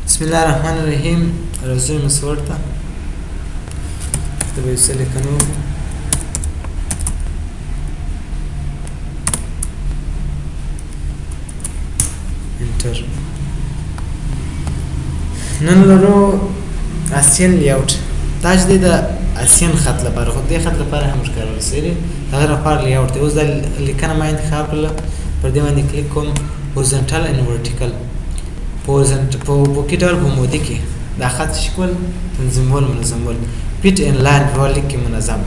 بسم الله الرحمن الرحیم. راځو مسور ته د ویسل کنو انټر نن لرو اسین لیاوټ دا چې د اسین خط لپاره خو دې خط لپاره هم ښکارول سری هغه لپاره لیاوټ دی. اوس د لیکنه ما انتخاب کړل، پر دې باندې کلیک کوم هوريزونټال ان ورټیکل په بوکي ډول په مودي کې دا خط شکل تنظیمول منظمول پیټ ان لاین په لیک کې منظم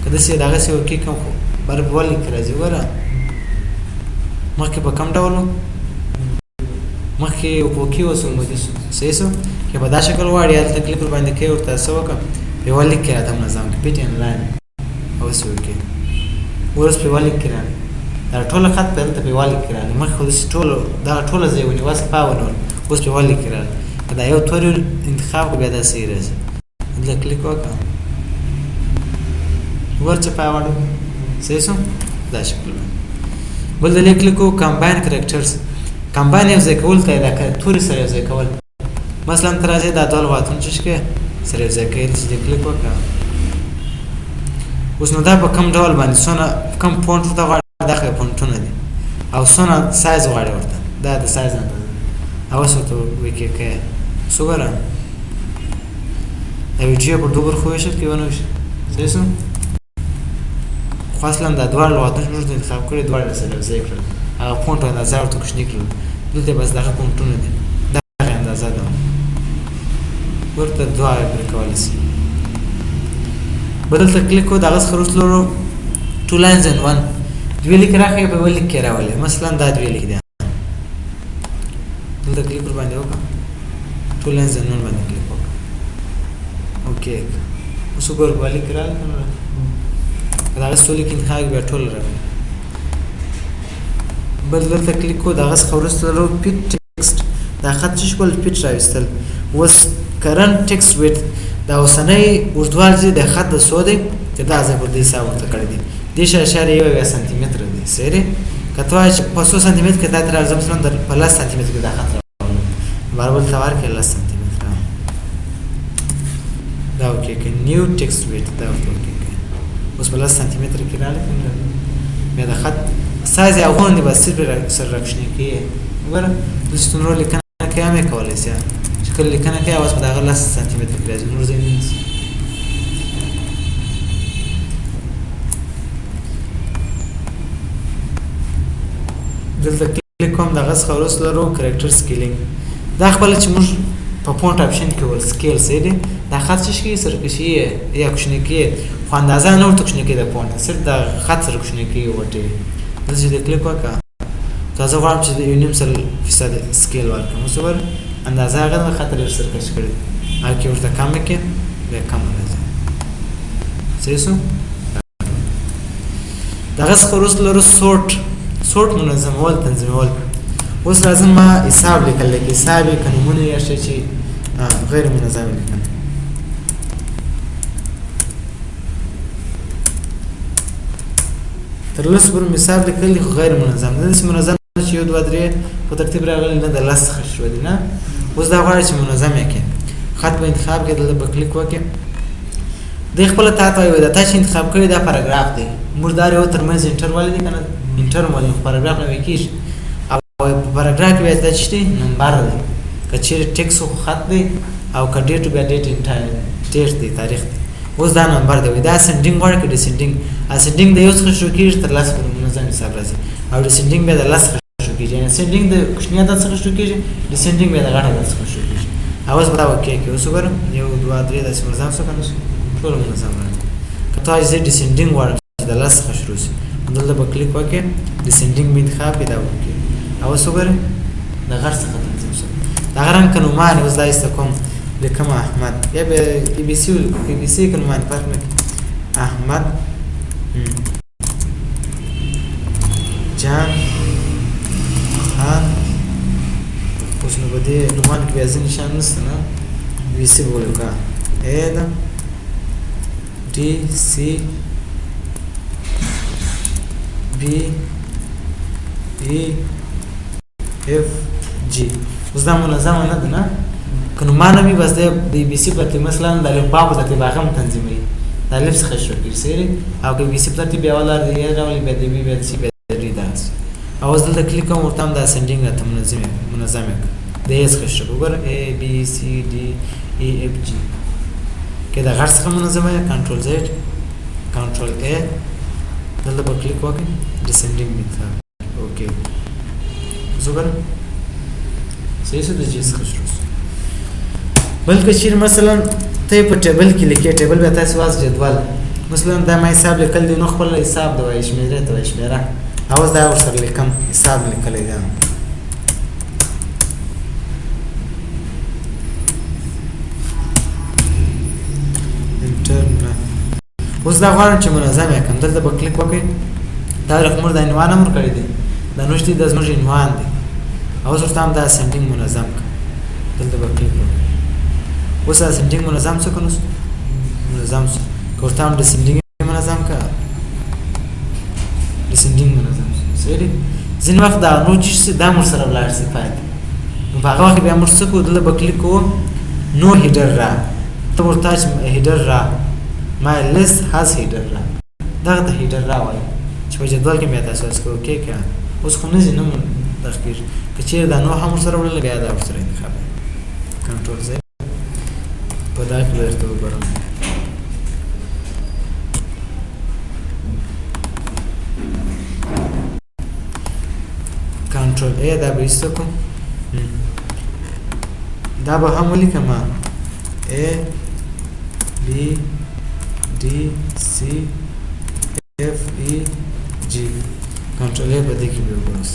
کده سي دغه سي ورکی کوم خو بر په لیک راځي وره مخکې په کم ډول مخکې په کې وسو مودي صحیح سو کې په دا شکل واړی ال تکلیف باندې کې ورته سوکه په لیک کې راځم منظم پیټ ان لاین او سو کې ورس په لیک کې راځي دا ټول خط په دلته په والي کې راځي مخ خو ټول دا ټول ځای ونی واس پاونول اوس په والي کې راځي دا یو تور انتخاب بیا دا سي راځي دلته کلیک وکړه ورچ پاوړو صحیح سو دا شکل بل دلته کلیک کو کمباین کریکټرز کمباین یو ځای کول ته دا تور سره ځای کول مثلا تر راځي دا ډول واتون چې سره ځای کول چې کلیک وکړه اوس نو دا په کم ډول باندې سونه کم فونټ ته دغه پونټونه دي او سونه سایز غواړي ورته دا د سایز نه او څه ته وکی کې سوګره دا ویډیو په دوبر خو شت کې ونه شي صحیح سم خاصلاً دا دوار لغاتونه موږ د انتخاب کړی دوار سره ځای کړل هغه فونټ اندازه ورته کوشنی کړل دلته بس دغه پونټونه دي دغه اندازه ده ورته دوار پر کول شي بدل کلیک کو دغه خروج لورو two lines and one دوی لیک راخې په ول لیک راولې مثلا دا دوی لیک دی دلته کلیک ور باندې وکړه ټول لینز نن باندې کلیک وکړه اوکې اوس وګور ول لیک راځي دا څو لیک انتخاب به ټول راغلی بل دلته کلیک کو دا غس خورستلو پیټ ټیکسټ دا خط شکل پیټ راوستل وس کرنٹ ټیکسټ ویت دا اوسنۍ اوږدوال د خط د سوده چې دا ځای پر دې حساب ورته کړی دی دیش اشاره یو سانتی متر دی سری کته چې 500 سانتی متر کې دا تر ارزم سره در 50 سانتی متر کې دا خط باربل توار کې 10 سانتی متر دا اوکې کې نیو ټیکسټ ویت دا اوکې اوس 50 سانتی متر کې راځي مې دا خط سایز یو غونډه بس سر رکشنی کې وګوره د ستونرو لیکنه کې هم کولای شي چې کله لیکنه کې اوس په دا 10 سانتی متر کې راځي نور ځای نه دلته کلیک کوم دغه خلاص لرو کریکټر سکیلینګ دا خپل چې موږ په فونټ اپشن کې ول سکیل سي دي دا خط چې سر کشي یا کوشنه کې خو اندازه نه ورته کوشنه کې د فونټ سر دا خط سر کوشنه کې وټي دلته چې کلیک وکړه تاسو غواړم چې یو نیم سل فیصد سکیل ورکړم اوس ور اندازه هغه خط سر کش کړی او کې ورته کم کې به کم راځي صحیح سو دغه خلاص لرو سورت منظمول تنظیمول اوس لازم ما حساب لیکل کې حساب قانونونه یا شي چې غیر منظم لیکل تر لس پر حساب لیکل غیر منظم نه چې منظم چې یو دوه درې په ترتیب راغلي نه د لاس څخه شو دي نه اوس دا غواړي چې منظم یې خط په انتخاب کې دلته کلیک وکړئ د خپل تاسو یو د تاسو انتخاب کړی دا پاراګراف دی مردار یو ترمنځ انټرول دی کنه انټرول پاراګراف نه وکیش او پاراګراف کې د چشتي نمبر دی کچېر ټیکس خط دی او کډیټ بیا ډیټ ډیټ دی تاریخ دی اوس دا نمبر دی دا سندینګ ورک ډیسندینګ اسندینګ د یو څخه شروع کیږي تر لاس پر منظم حساب راځي او ډیسندینګ به د لاس څخه شروع کیږي یعنی سندینګ د کوشنیا د څخه شروع کیږي ډیسندینګ به د غاټه د څخه شروع کیږي اوس به دا وکړي کې اوس وګورم یو دوه درې د منظم څخه کنه ټول منظم راځي کته چې ډیسندینګ ورک د لاس څخه شروع شي دلته به کلیک وکړئ ډیسندینګ می انتخاب پیدا وکړئ او وګورئ د غر څخه تنظیم شو دا غران کنو معنی اوس دا است کوم لکه احمد یا به ای بی سی کنو معنی فرق نه احمد جان خان اوس نو بده نومان کې ځین نشان نشته نه بی سی بولو کا اې دا D C B E F G اوس دا منظم نه ده نه کنو مانوي بس د بي سي په ترتیب مثلا د الفبا په ترتیب هغه هم تنظیموي د الف څخه شروع کړي سری او که بي سي په ترتیب بیا ولر دی راولي بیا د بي بیا د سي بیا د ری داس او زه د کلیک کوم ورته هم د اسندینګ راته منظمه د اس څخه شروع وګور A B C D E F G کې دا غړ څخه منظمه کنټرول زد کنټرول A دلته په کلیک وکړئ ډیسندینګ میثود اوکې زګر صحیح څه د جی څخه شروع بلکې چیر مثلا ته په ټیبل کې لیکې ټیبل به تاسو واس جدول مثلا دا ما حساب لیکل دی نو خپل حساب د وای شمیره ته وای شمیره اوس دا ورسره لیکم حساب لیکل دی انټرنل اوس دا غواړم چې منظم کړم دلته په کلیک وکړئ دا رقم د عنوان امر کړی دی دا نوشتي د زموږ عنوان دی اوس ورته هم دا سندینګ منظم کړ دلته په کلیک وکړئ اوس سندینګ منظم څه کنو منظم څه ورته هم د سندینګ منظم کړ د سندینګ منظم سری ځین وخت دا نو چې دا مر سره ولاړ شي پاتې نو هغه وخت بیا مر څه کو دلته په کلیک کو نو هیډر را ته ورته هیډر را my list has header را دغه د هیډر را وایي چې په جدول کې مې تاسو اسکو کې کړه اوس خو نه زینم تخکیر که چیرې دا نو هم سره وړل بیا دا سره انتخاب کنټرول زد په دا کې ورته وګورم کنټرول A دا به ایستو کوم دا به هم ولیکم A B D C F E G کنټرول A په دې کې به وګورئ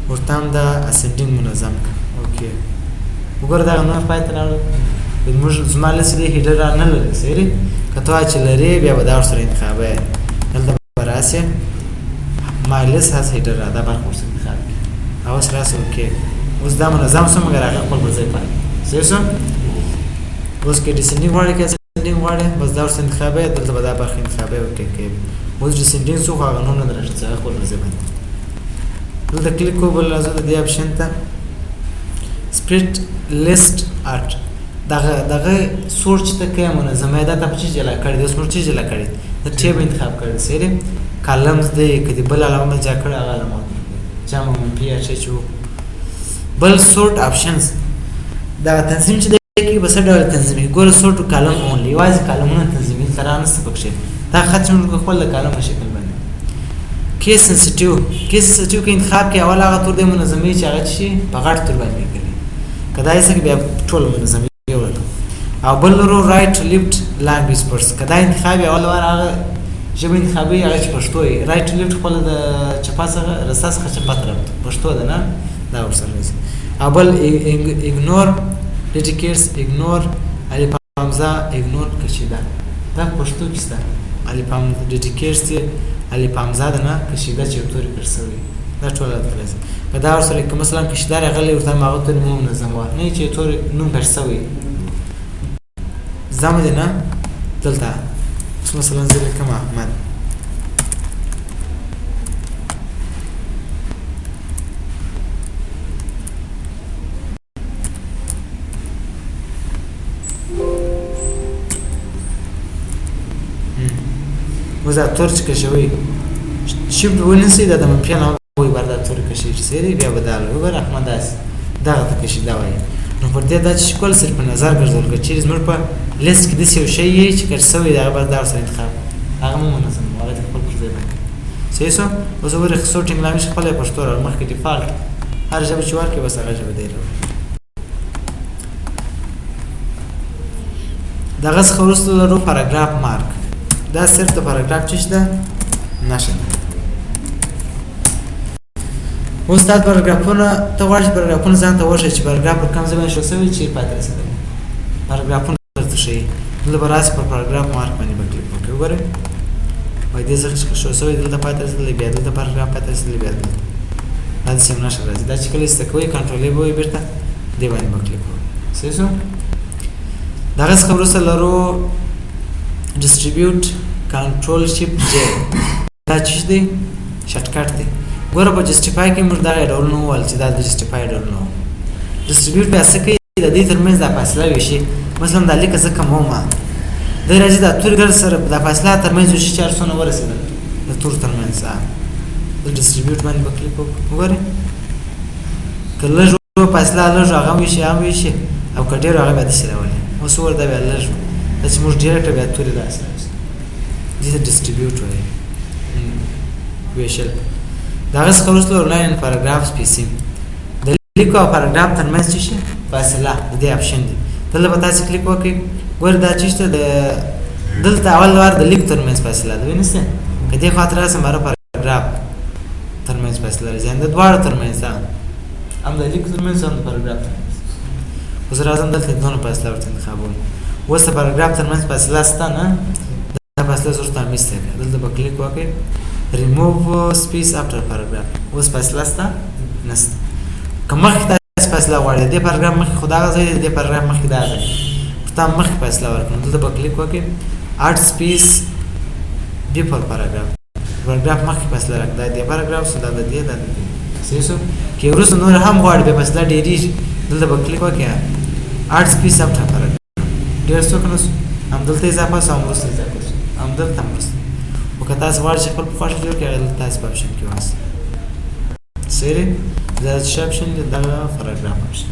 ورته هم دا اسندینګ منظم کړ اوکې وګوره دا نو پاتې راغله موږ زما لسې د هیډر را نه لري سری کته چې لري بیا به دا ورسره انتخابه دلته به راسي my list has header را دا برخه ورسره انتخاب اوس راسي اوکې اوس دا منظم سم مګر هغه خپل ځای پاتې صحیح سم اوس کې ډیسندینګ وړي کې ډیسندینګ وړي بس دا ورسره انتخابه دلته به دا برخه انتخابه اوکې کې اوس ډیسندینګ څو هغه نو نه درځي څنګه خپل ځای پاتې دلته کلیک کوو بل لازم دی اپشن ته سپریټ لیست ارت دغه سورچ ته کې منظمه ده ته چې جلا کړی د سورچ جلا کړی د ټیب انتخاب کړی سره کالمز دی کدی بل علامه ځا کړی هغه علامه جامع پی اچ ایچ بل سورت اپشنز دا تنظیم چې دی کې بس ډول تنظیمي ګور سورت کالم اونلی وايز کالمونه تنظیمي ترانه څه پکښه دا ختم خپل کالم شکل باندې کیس سنسټیو کې انتخاب کې اول هغه تور د منظمي چې هغه شي په غټ تور باندې کوي کدا یې څنګه بیا ټول منظمي ورته او بل ورو رائټ لیفټ لانګویج پرس کدا انتخاب اول هغه ژبه انتخابي هغه چې پښتو یې رائټ لیفټ خپل د چپاسه رساس څخه چپات راوړي پښتو ده نه دا ورسره راځي او بل ایګنور ډیټیکیټس ایګنور الف حمزه ایګنور کشیدا دا پښتو کې ست الف حمزه ډیټیکیټس الف حمزه ده نه کشیدا چې توري پرسوي دا ټول راځي کدا ورسره کوم مثلا کشیدا غلې ورته ماغه تر مو منظم و نه چې تور نوم پرسوي زموږ نه دلته مثلا زي كما احمد وزا تورچ کشوي شیفت ونسی دا د پیانو وي بردا تور کشي سری بیا بدل وګور احمد اس دا ته کشي دا وای نو پر دې د شکل سر په نظر ګرځول چې زموږ په لیست کې د څه شی چې کړسوي دا بر دا سره انتخاب هغه مو منظم ولا خپل ځای باندې صحیح سو اوس ورې سورټینګ لاندې خپل پښتو را مخکې ډیفالت هر ژبه چې ورکه بس هغه ژبه دی دغه خورستو له پاراګراف مارک دا صرف د پاراګراف چې ده نشه اوس دا پاراګرافونه ته واش پاراګرافونه ځان ته واشه چې پاراګراف پر کوم ځای باندې شو سوي چې پاتې رسېدل پاراګرافونه درته شي دلته براس په پاراګراف مارک باندې کلیک وکړئ وګورئ وای دې ځکه چې شو سوي دلته پاتې رسېدل بیا دلته پاراګراف پاتې رسېدل بیا دلته دا سم نشه راځي دا چې کله استکوي کنټرول به وي بیرته دی باندې کلیک وکړئ صحیح شو دا څه خبره سره لرو ډیسټریبیوټ کنټرول شیفټ جے دا چې دی شارټ کټ دی ګوره په جسټیفای کې موږ دا ډول نو ول چې دا د جسټیفای ډول نو ډیسټریبیوټ به څه کوي د دې ترمنځ د فاصله وشي مثلا د لیک څخه کومه د راځي د تور ګر سره د فاصله ترمنځ وشي 400 ورسېدل د تور ترمنځ د ډیسټریبیوټ باندې وکړي وګورئ کله جو فاصله لږ هغه وشي او کډیر هغه به د سراولي اوس ورته به لږ چې موږ ډایرکټ به تور داسې دي ډیسټریبیوټ وایي ویشل دا غس خلاصو لاین پاراګراف سپیسیم د لیکو پاراګراف ترمنځ څه شي فاصله د دې اپشن دی دلته به تاسو کلیک وکړئ ګور دا چې د دلته اول وار د لیک ترمنځ فاصله ده وینئ کدی خاطر سم بار پاراګراف ترمنځ فاصله راځي د دواړو ترمنځ هم د لیک ترمنځ هم د پاراګراف ترمنځ اوس راځم دلته دونه فاصله ورته انتخابوم اوس د پاراګراف ترمنځ فاصله ستانه دا فاصله زړه میسته دلته به کلیک وکړئ remove space after paragraph اوس فاصله ستا نست کومه تاسو فاصله غواړئ د پاراګراف مخ خدا غځي د پاراګراف مخ دا غځي تاسو مخ فاصله ورکړئ دلته به کلیک وکړئ add space before paragraph پاراګراف مخ فاصله راکړئ د پاراګراف سره د دې سیسو کې ورس نور هم غواړئ به فاصله ډیری دلته به کلیک وکړئ add space after paragraph ډیر څه کنه هم دلته اضافه سم ورسره اضافه هم دلته مرسته وکړه تاسو غواړئ چې خپل په خوښه جوړ کړئ تاسو په اپشن کې واسه سری دا چې اپشن دی دا پاراګراف اپشن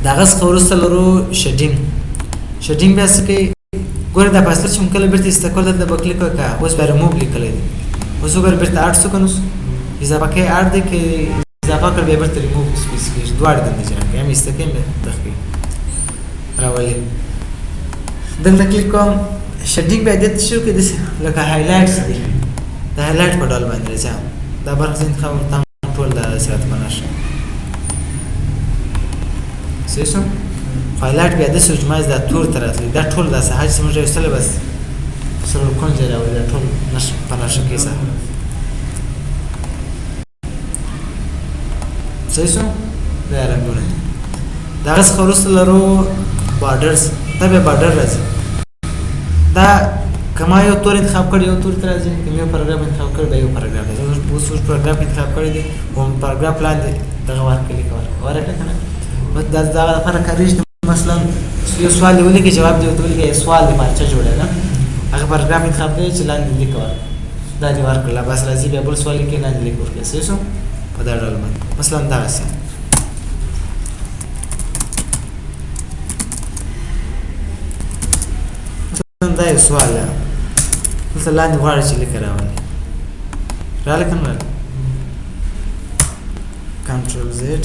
دا غس خورسته لرو شیډینګ بیا څه کوي ګوره دا فاصله چې ممکن بیرته استقبال د بکلیک وکړه اوس به ریموو لیکلی دی اوس وګوره بیرته اډ څه کنو اضافه کوي اډ دی کې اضافه کړ بیا بیرته ریموو سپیس کې دواړه دندې جوړ کړئ هم استقیم تخفي راولي دلته کلیک کوم شیډینګ به د شو کې د لکه هایلایټس دي د هایلایټ په ډول باندې راځم دا برخه انتخاب تام ټول د سرعت بناشه سیسو هایلایټ به د سوجماز د تور تراتلی دا ټول د ساحه چې موږ یې بس سره کونځ راوړي دا ټول نش بناشه کې سره سیسو دا رنګونه دا غس خروس لرو بارډرز دا به بارډر راځي دا کما یو تور انتخاب کړی یو تور ترازی کوم یو پاراګراف انتخاب کړی دا یو پاراګراف دی اوس پاراګراف انتخاب کړی دی او پاراګراف لاندې دغه ورکړي ورکړه کنه بس دا لپاره کاریږي مثلا یو سوال ولې کې جواب دی ولې کې سوال دی مارچه جوړه نه هغه پاراګراف انتخاب کړی چې لاندې لیکو دا دی ورکړه بس راځي به بل سوال کې لاندې لیکو ورکړي سیسو په دا ډول باندې مثلا دا څه دا یو سوال دی دلته لاندې غواړي چې لیک راولي راله کنه کنټرول زد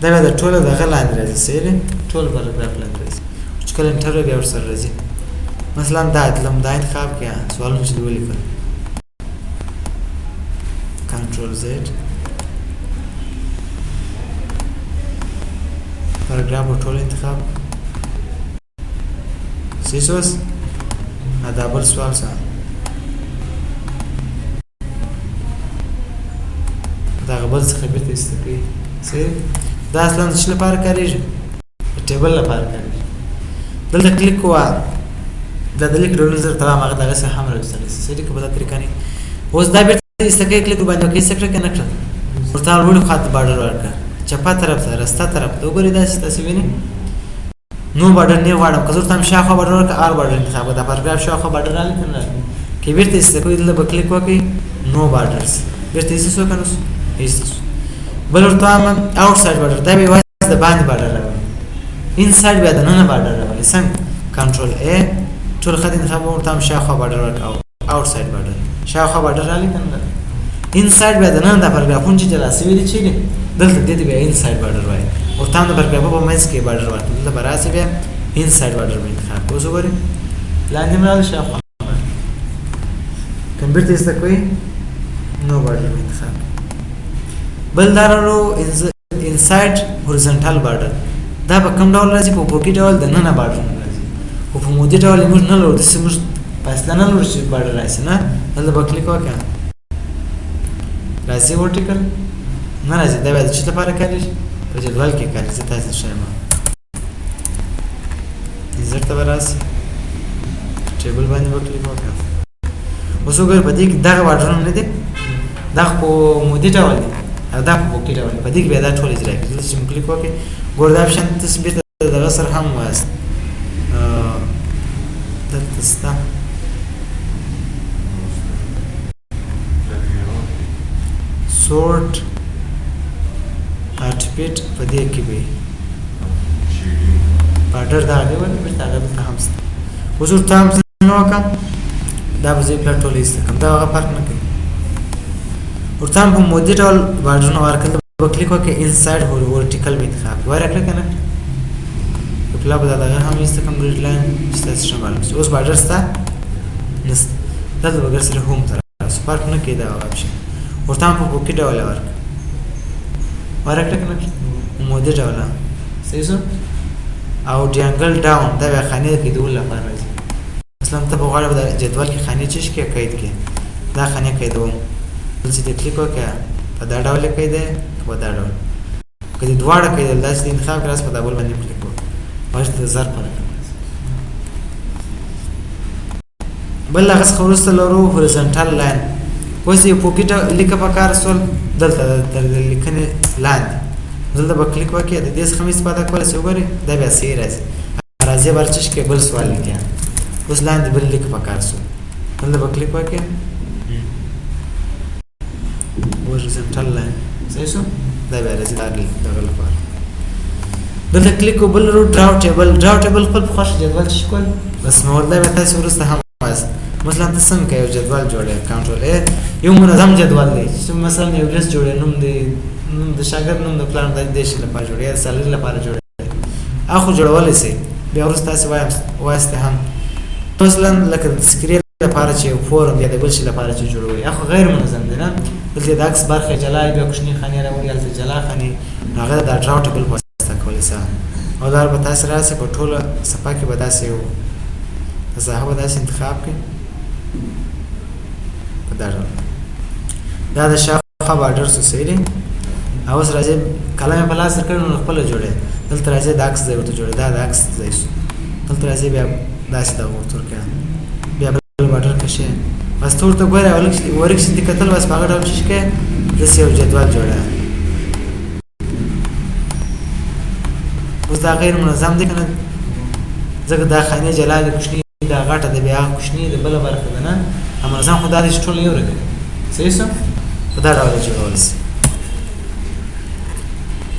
دا به د ټولو دغه لاندې راځي سیری ټول پاراګراف لاندې راځي چې کله انټر بیا ورسره راځي مثلا دا اتلم دا انتخاب کړه سوالونه چې ولیکل کنټرول زد پاراګراف ټول انتخاب سیسوس دا بل سوال سره دا بل څه خبرت استفي سي دا اصلا څه لپاره کاریږي ټیبل لپاره کاریږي دلته کلیک وا دا د لیک ډول زر تمام هغه دغه سره هم راځي سړي په دا طریقه نه اوس دا بیرته استکه کلیک باندې کې سکر کنه کړ ورته ورو خاط بارډر ورکړه چپا طرف ته راسته طرف ته وګورئ دا ستاسو ویني نو بارډر نه واړم که زه تم شاخه بارډر ورکړه ار بارډر انتخاب دا پاراګراف شاخه بارډر راځي کنه کې بیرته استکه دلته به کلیک وکړئ نو بارډرز بیرته یې څه وکړو ایستو بل ورته هم اوټ سایډ بارډر دا به واسه د باندې بارډر راوړي ان سایډ به د نه بارډر راوړي څنګه کنټرول ا ټول خدای انتخاب ورته هم شاخه بارډر ورکاو اوټ سایډ بارډر شاخه بارډر راځي کنه ان سایډ به د نه د پاراګرافون چې جلاسوي دي چې دلته د دې به ان سایډ بارډر وایي ورته هم د پاراګراف په منځ کې بارډر وایي دلته براسه بیا ان سایډ بارډر به انتخاب کوو وګورئ لاندې مراد شاخه کمپیوټر است کوئی نو بارډر انتخاب بل دارو انساید هوريزونټال بارډر دا په کوم ډول راځي په پوکی ډول د نه بارډر راځي او په مودي ډول موږ نه لور د سیمه فاصله نه لور شي بارډر راځي نه دلته به کلیک وکړه راځي ورټیکل نه راځي دا به چې لپاره کاریږي په جدول کې کاریږي تاسو شایما زرت براسي ټیبل باندې وکړئ وکړه اوس وګوره په دې کې دغه بارډرونه نه دي دا خو مودي ډول دي او دا په کې ډول په دې کې بیا دا ټول اجرا کیږي چې موږ کلیک وکړو ګور دا اپشن تثبیت دغه سره هم وایست دلته ستا سورت اټپیټ په دې کې به بارډر دا دی ولې په هغه ته هم ست اوس ورته هم نو کا دا به زه په ټول ایست کوم دا هغه فرق نه کوي ورته هم په مودي ډول بارډرونه ورکړل په کلیک وکړئ انساید ورټیکل به انتخاب ورکړه کنه په پلا به دا هم ایست کوم ګریډ لاین چې تاسو شامل اوس بارډر ستا نست دا به ګر سره هوم تر سپارک نه کیدا اپشن ورته هم په پوکټ ډول ورکړه کنه مودي ډول صحیح شو او ډیانګل ډاون دا به خانه کې دول لپاره راځي مثلا ته په غاړه د جدول کې خانه چش کې قید کې دا خانه قیدوم چې د کلیک وکړه په دا ډول قید ده په دا ډول کله دواړه قید د داسې انتخاب کراس په دابل باندې کلیک وکړه واجب ظرف فرق بل هغه خورسته لرو هوريزونټال لاین اوس یو پوکټ لیکه په کار سول دلته د لیکنې لاندې دلته به کلیک وکړئ د دې څخه استفاده کول چې وګورئ دا بیا صحیح راځي ورچش کې بل سوال لیکي اوس لاندې بل لیک په کار سو دلته به کلیک وکړئ هوريزونټال لاین صحیح شو دا بیا راځي دغه لپاره دلته کلیک وبل رو ډراو ټیبل خپل خوښ جدول شکل بس نو دا به تاسو ورسته هم مثلا ته څنګه یو جدول جوړې کنټرول یو منظم جدول دی چې مثلا یو لیست جوړې نوم دی د شاګرد نوم د پلان د دیش لپاره جوړې سالري لپاره جوړې اخو جوړولې سي بیا ورسته تاسو وایسته هم مثلا لکه سکرین لپاره چې فورم یا د بل شي لپاره چې جوړوي اخو غیر منظم دی نه بلکې د عکس برخه جلا بیا کوشنی خانه راوړي الته جلا خانه هغه د ډراو ټیبل واسطه کولای سي او دا به تاسو راسي په ټوله صفحه کې به تاسو یو زه به تاسو انتخاب کړئ دا د شاخه بارډر سوسایټي او اوس راځي کلمه په لاس سره نو خپل جوړه دلته راځي د عکس ځای ورته جوړه دا د عکس ځای شو دلته راځي بیا داسې دا ورته کړه بیا بل بارډر کشه بس ټول ته ګوره ورکشن دي کتل بس هغه ډول شي کې د سیو جدول جوړه اوس دا غیر منظم دي کنه ځکه دا خانه جلا د کوشنی دا غټه د بیا کوشنی د بل برخه ده نه اما ځان خدای دې ټول یو رګي صحیح څه په دا ډول جوړول شي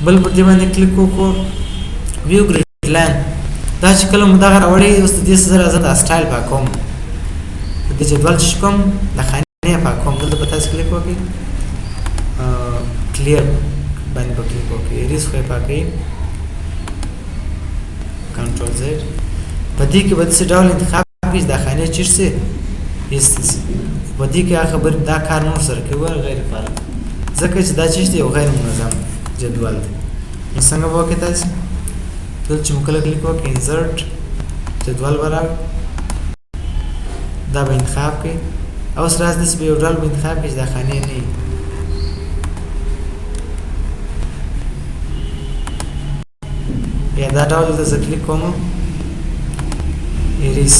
بل په دې باندې کلیک وکړو ویو ګریډ لاین دا چې کله مدغه راوړي اوس د دې سره زه د سټایل پاکوم د جدول چې کوم د خانه پاکوم دلته په تاسو کلیک وکړئ کلیر باندې په کلیک وکړئ ریس خو پاکئ کنټرول زد په دې کې به څه ډول انتخاب کړئ د خانه چیرته ایستس په دې کې خبر دا کار نور سره کوي غیر فعال ځکه چې دا چیز دی یو غیر منظم جدول دی نو څنګه وکړئ تاسو دلته چې مکلک کلیک وکړئ انسرت جدول برابر دا به انتخاب کړئ او سره د دې یو ډول به انتخاب کړئ د خانه نه یا دا ډول د کلیک کوم ایریس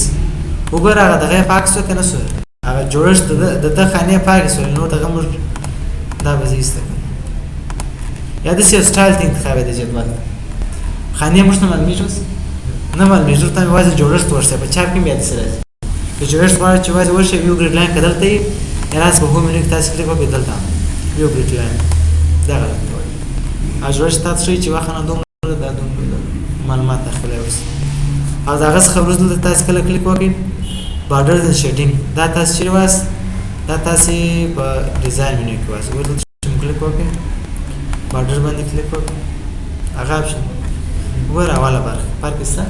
وګوره هغه دغه پاک شو کنه شو هغه جوړښت د ته خانه پاک شو نو دغه موږ دا وزیسته یا د سیو سټایل ته انتخاب د جدول خانه موږ نه معلومه شوس نه معلومه شو ته وایي جوړښت ورسره په چاپ کې بیا د سره د جوړښت وایي چې وایي ورشه ویو ګریډ لاین کدلته یې راز په هوم منیو تاسو کلیک وکړئ دلته ویو ګریډ لاین دا غلط وایي اجرش تاسو چې واخنه دومره د معلومات خپل اوس او دا غس خبرو دلته تاسو کله کلیک وکړئ بارډر د شیډینګ دا تاسو چې واس دا تاسو په ډیزاین منیو کې واس ورته کلیک وکړئ بارډر باندې کلیک وکړئ هغه اپشن ور اوله برخه پاکستان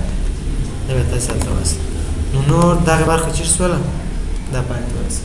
دا تاسو ته واس نو نور دا برخه چې سواله دا باندې واس